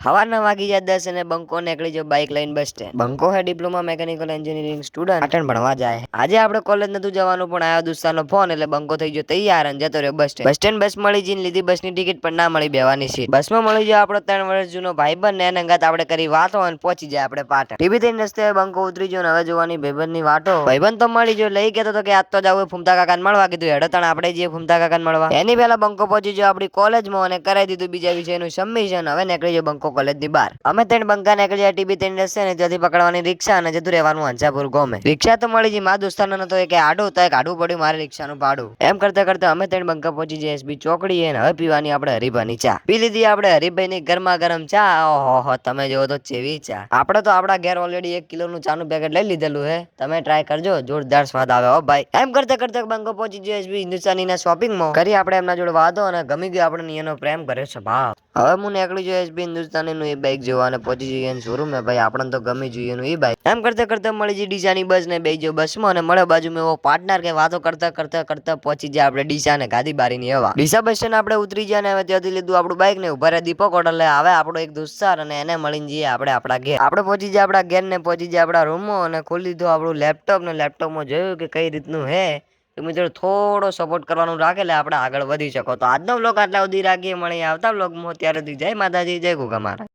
હવારના વાગી જાય 10 અને બંકો નીકળી જો બાઇક લઈને બસ સ્ટેન્ડ. બંકો હે diploma mechanical engineering student Patan ભણવા જાય. આજે આપણે કોલેજ નતું જવાનું પણ આયો દોસ્તારનો ફોન એટલે બંકો થઈ ગયો તૈયાર અને જતો રહ્યો bus stand. Bus stand bus મળી જઈને લીધી બસની ટિકિટ પણ ના મળી બેવાની સીટ. બસમાં મળી જાય આપણો 3 વર્ષ જૂનો ભાઈબંધ ને એના અંગાત આપણે કરી વાતો અને પહોંચી જાય આપણે પાટણ. ટીવી થઈને રસ્તે બંકો ઉતરી ગયો ને હવે જોવાની ભાઈબંધની વાતો. ભાઈબંધ તો મળી ગયો લઈ કહેતો તો કે આજ તો જાવ ફૂમતા કાકાને મળવા કીધું હેડો તણ આપણે જઈએ ફૂમતા કાકાને મળવા. એની પહેલા બંકો પહોંચી ગયો આપણી કોલેજમાં અને કરાવી દીધું બીજા વિષયનું સબમિશન. હવે નીકળી ગયો બંકો કોલેજની બહાર. અમે 3 બંકા નીકળી જાય ટીબી 3 રસ્તે ને ત્યાંથી પકડવાની રિક્ષા અને જતું રહેવાનું હંસાપુર ગામે. રિક્ષા તો મળી ગઈ મારા દોસ્તારનો નતો કે આડું તો કાઢવું પડ્યું મારે રિક્ષાનું ભાડું. એમ કરતા કરતા અમે 3 બંકા પહોંચી જાય એસબી ચોકડી અને હવે પીવાની આપણે હરીભાની ચા. પી લીધી આપણે હરીભાઈની ગરમા ગરમ ચા. ઓહો તમે જોવો તો ચેવી ચા. આપણે તો આપણા ઘેર ઓલરેડી 1 કિલોનું ચાનું પેકેટ લઈ લીધેલું હે. તમે ટ્રાય કરજો જોરદાર સ્વાદ આવે હો ભાઈ. એમ કરતા કરતા બંકો પહોંચી જાય એસબી હિન્દુસ્તાનીના શોપિંગમાં. કરી આપણે એમના જોડે વાતો અને ગમી ગયો આપણે નિયનો પ્રેમ કરે છે ભાવ. હવે હું નીકળી જાય એસબી હિન્દુસ્તાનીનું એ બાઈક જોવા અને પહોંચી જઈએ શોરૂમ ભાઈ આપણને તો ગમી જોઈએ એ બાઈક. એમ કરતા કરતા મળી જઈ ડીસાની બસ ને બેજો બસમાં અને મળે બાજુમાં એવો પાર્ટનર કે વાતો કરતા કરતા કરતા પહોંચી જાય આપણે ડીસા ને ગાદી બારીની હવા. ડીસા બસ સ્ટેન્ડ આપણે ઉતરી જાય ને હવે ત્યાંથી લીધું આપણું બાઈક ને ઉભા રહે દીપક હોટલ લે આવે આપણો એક દોસ્તાર અને એને મળીને જઈએ આપણે આપણા ઘેર. આપણે પહોંચી જાય આપણા ઘેર ને પહોંચી જાય આપણા રૂમમાં અને ખોલી દીધું આપણું લેપટોપ ને લેપટોપમાં જોયું કે કઈ રીતનું હે. તો મિત્રો થોડો સપોર્ટ કરવાનું રાખે એટલે આપણે આગળ વધી શકો. તો આજનો વ્લોગ આટલા સુધી રાખીએ મળીએ આવતા વ્લોગમાં. ત્યારે જય માતાજી જય ગોગા મહારાજ.